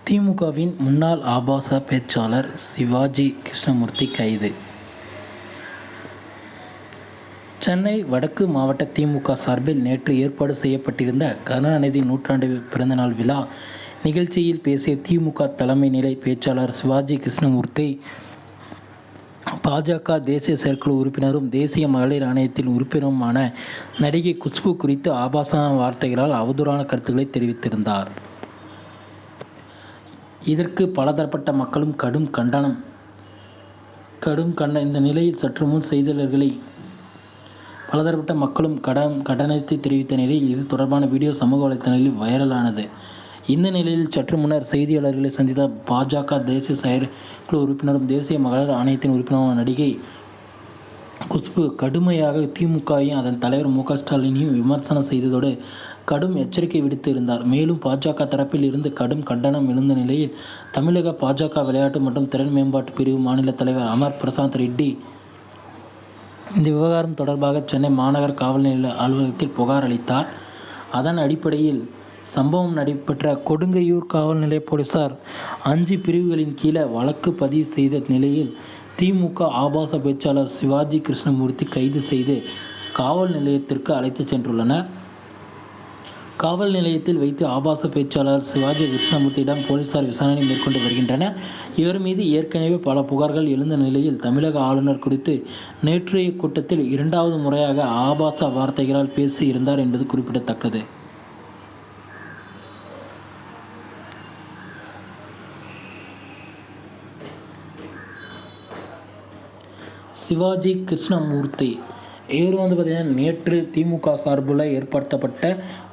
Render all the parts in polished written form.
திமுகவின் முன்னாள் ஆபாச பேச்சாளர் சிவாஜி கிருஷ்ணமூர்த்தி கைது. சென்னை வடக்கு மாவட்ட திமுக சார்பில் நேற்று ஏற்பாடு செய்யப்பட்டிருந்த கருணாநிதி நூற்றாண்டு பிறந்தநாள் விழா நிகழ்ச்சியில் பேசிய திமுக தலைமை நிலை பேச்சாளர் சிவாஜி கிருஷ்ணமூர்த்தி, பாஜக தேசிய செயற்குழு உறுப்பினரும் தேசிய மகளிர் ஆணையத்தில் உறுப்பினருமான நடிகை குஷ்பு குறித்து ஆபாச வார்த்தைகளால் அவதூறான கருத்துக்களை தெரிவித்திருந்தார். இதற்கு பலதரப்பட்ட மக்களும் கடும் இந்த நிலையில் சற்று முன் செய்தியாளர்களை பலதரப்பட்ட மக்களும் கண்டனத்தை தெரிவித்த நிலையில் இது தொடர்பான வீடியோ சமூக வலைத்தளங்களில் வைரலானது. இந்த நிலையில் சற்று முன்னர் செய்தியாளர்களை சந்தித்த பாஜக தேசிய செயற்குழு உறுப்பினரும் தேசிய மகளிர் ஆணையத்தின் உறுப்பினருமான நடிகை குஷ்பு கடுமையாக திமுகவையும் அதன் தலைவர் மு க ஸ்டாலினையும் விமர்சனம் செய்ததோடு கடும் எச்சரிக்கை விடுத்து இருந்தார். மேலும் பாஜக தரப்பில் இருந்து கடும் கண்டனம் எழுந்த நிலையில் தமிழக பாஜக விளையாட்டு மற்றும் திறன் மேம்பாட்டு பிரிவு மாநில தலைவர் அமர் பிரசாந்த் ரெட்டி இந்த விவகாரம் தொடர்பாக சென்னை மாநகர காவல் நிலைய அலுவலகத்தில் புகார் அளித்தார். அதன் அடிப்படையில் சம்பவம் நடைபெற்ற கொடுங்கையூர் காவல் நிலைய போலீசார் 5 பிரிவுகளின் கீழே வழக்கு பதிவு செய்த நிலையில் திமுக ஆபாச பேச்சாளர் சிவாஜி கிருஷ்ணமூர்த்தி கைது செய்து காவல் நிலையத்திற்கு அழைத்து சென்றுள்ளனர். காவல் நிலையத்தில் வைத்து ஆபாச பேச்சாளர் சிவாஜி கிருஷ்ணமூர்த்தியிடம் போலீசார் விசாரணை மேற்கொண்டு வருகின்றனர். இவர் மீது ஏற்கனவே பல புகார்கள் எழுந்த நிலையில் தமிழக ஆளுநர் குறித்து நேற்றைய கூட்டத்தில் 2வது முறையாக ஆபாச வார்த்தைகளால் பேசி இருந்தார் என்பது குறிப்பிடத்தக்கது. சிவாஜி கிருஷ்ணமூர்த்தி இவர் பார்த்திங்கன்னா நேற்று திமுக சார்பில் ஏற்படுத்தப்பட்ட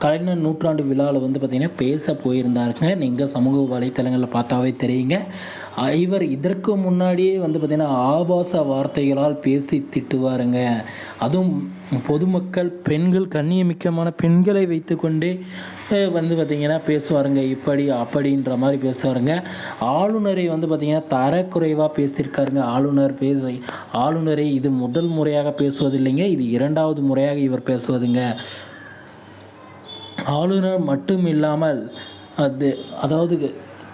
கலைஞர் நூற்றாண்டு விழாவில் பார்த்திங்கன்னா பேச போயிருந்தாருங்க. நீங்கள் சமூக வலைத்தளங்களில் பார்த்தாவே தெரியுங்க. இவர் இதற்கு முன்னாடியே பார்த்திங்கன்னா ஆபாச வார்த்தைகளால் பேசி திட்டுவாருங்க. அதுவும் பொதுமக்கள், பெண்கள், கண்ணியமிக்கமான பெண்களை வைத்து கொண்டே பார்த்திங்கன்னா பேசுவாருங்க. இப்படி அப்படின்ற மாதிரி பேசுவாருங்க. ஆளுநரை பார்த்திங்கன்னா தரக்குறைவாக பேசியிருக்காருங்க. ஆளுநரை இது முதல் முறையாக பேசுவதில்லைங்க, இது 2வது முறையாக இவர் பேசுவதுங்க. ஆளுநர் மட்டும் இல்லாமல் அதாவது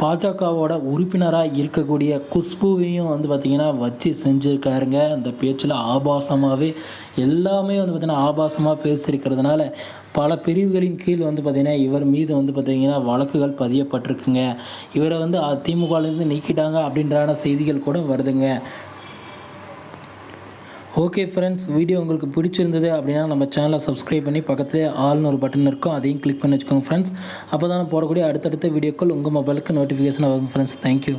பாஜகவோட உறுப்பினராக இருக்கக்கூடிய குஷ்புவையும் பார்த்திங்கன்னா வச்சு செஞ்சுருக்காருங்க. அந்த பேச்சில் ஆபாசமாகவே எல்லாமே பார்த்திங்கன்னா ஆபாசமாக பேசியிருக்கிறதுனால பல பிரிவுகளின் கீழ் பார்த்திங்கன்னா இவர் மீது பார்த்திங்கன்னா வழக்குகள் பதியப்பட்டிருக்குங்க. இவரை திமுகலேருந்து நீக்கிட்டாங்க அப்படின்றான செய்திகள் கூட வருதுங்க. ஓகே ஃப்ரெண்ட்ஸ், வீடியோ உங்களுக்கு பிடிச்சிருந்தது அப்படின்னா நம்ம சேனலை சப்ஸ்கிரைப் பண்ணி பக்கத்துலேயே ஆல்னு ஒரு பட்டன் இருக்கும், அதையும் கிளிக் பண்ணி வச்சுக்கோங்க ஃப்ரெண்ட்ஸ். அப்போ தான் போடக்கூடிய அடுத்தடுத்த வீடியோக்கள் உங்கள் மொபைலுக்கு நோட்டிஃபிகேஷன் வரும் ஃப்ரெண்ட்ஸ். தேங்க்யூ.